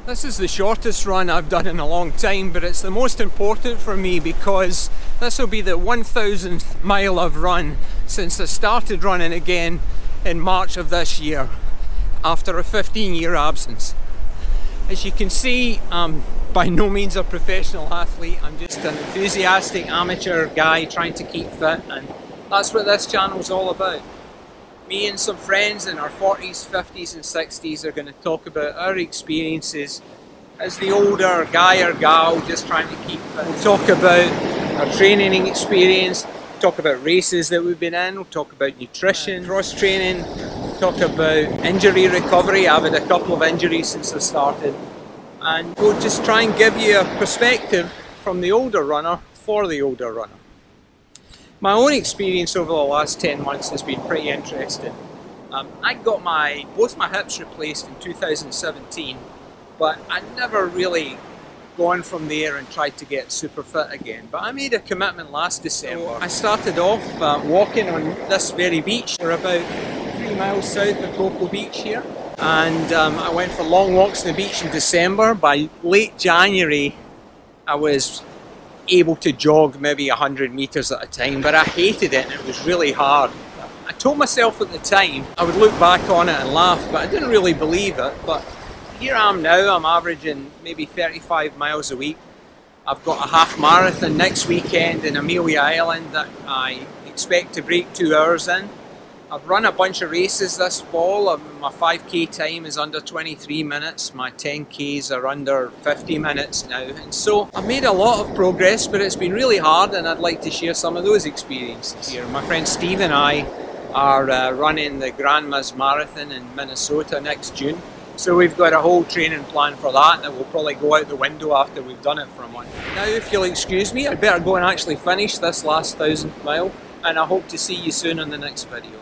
This is the shortest run I've done in a long time, but it's the most important for me because this will be the 1000th mile I've run since I started running again in March of this year, after a 15-year absence. As you can see, I'm by no means a professional athlete. I'm just an enthusiastic amateur guy trying to keep fit, and that's what this channel's all about. Me and some friends in our 40s, 50s and 60s are going to talk about our experiences as the older guy or gal just trying to keep fit. We'll talk about our training experience, talk about races that we've been in, we'll talk about nutrition, cross training, talk about injury recovery. I've had a couple of injuries since I started, and we'll just try and give you a perspective from the older runner for the older runner. My own experience over the last 10 months has been pretty interesting. I got both my hips replaced in 2017, but I never really gone from there and tried to get super fit again. But I made a commitment last December. I started off walking on this very beach. We're about 3 miles south of Cocoa Beach here. And I went for long walks on the beach in December. By late January, I was able to jog maybe 100 meters at a time, but I hated it and it was really hard. I told myself at the time I would look back on it and laugh, but I didn't really believe it. But here I am now. I'm averaging maybe 35 miles a week. I've got a half marathon next weekend in Amelia Island that I expect to break 2 hours in. I've run a bunch of races this fall. My 5k time is under 23 minutes, my 10ks are under 50 minutes now, and so I've made a lot of progress, but it's been really hard, and I'd like to share some of those experiences here. My friend Steve and I are running the Grandma's Marathon in Minnesota next June, so we've got a whole training plan for that will probably go out the window after we've done it for a month. Now, if you'll excuse me, I'd better go and actually finish this last 1000th mile, and I hope to see you soon on the next video.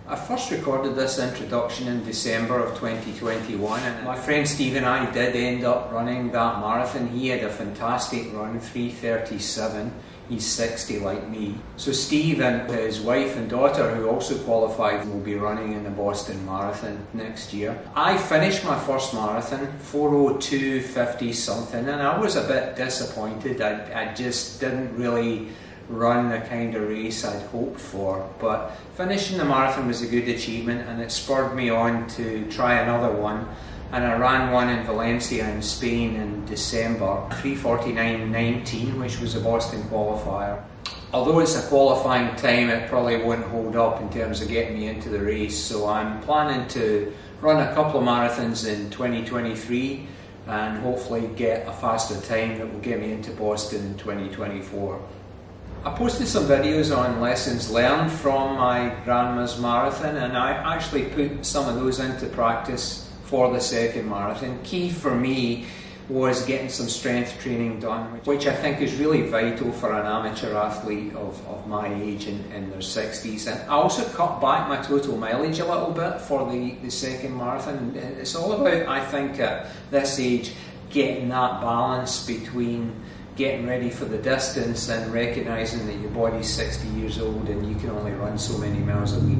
I first recorded this introduction in December of 2021, and my friend Steve and I did end up running that marathon. He had a fantastic run, 3:37. He's 60 like me. So Steve and his wife and daughter, who also qualified, will be running in the Boston Marathon next year. I finished my first marathon, 4:02:50 something, and I was a bit disappointed. I just didn't really run the kind of race I'd hoped for, but finishing the marathon was a good achievement, and it spurred me on to try another one, and I ran one in Valencia in Spain in December, 3:49:19, which was a Boston qualifier. Although it's a qualifying time, it probably won't hold up in terms of getting me into the race, so I'm planning to run a couple of marathons in 2023 and hopefully get a faster time that will get me into Boston in 2024. I posted some videos on lessons learned from my Grandma's Marathon, and I actually put some of those into practice for the second marathon. Key for me was getting some strength training done, which I think is really vital for an amateur athlete of my age in their 60s. And I also cut back my total mileage a little bit for the second marathon. It's all about, I think, at this age, getting that balance between getting ready for the distance and recognising that your body's 60 years old and you can only run so many miles a week.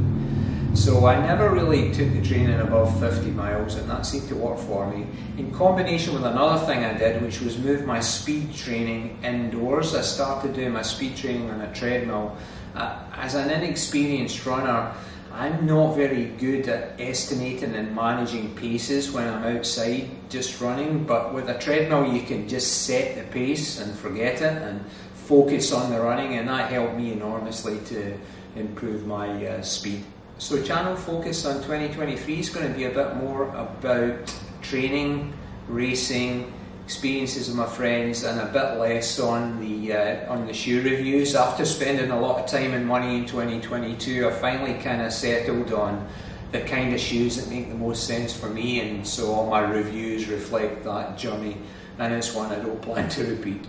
So I never really took the training above 50 miles, and that seemed to work for me. In combination with another thing I did, which was move my speed training indoors. I started doing my speed training on a treadmill. As an inexperienced runner, I'm not very good at estimating and managing paces when I'm outside just running, but with a treadmill you can just set the pace and forget it and focus on the running, and that helped me enormously to improve my speed. So channel focus on 2023 is going to be a bit more about training, racing, experiences of my friends, and a bit less on the shoe reviews. After spending a lot of time and money in 2022, I finally kind of settled on the kind of shoes that make the most sense for me, and so all my reviews reflect that journey, and it's one I don't plan to repeat.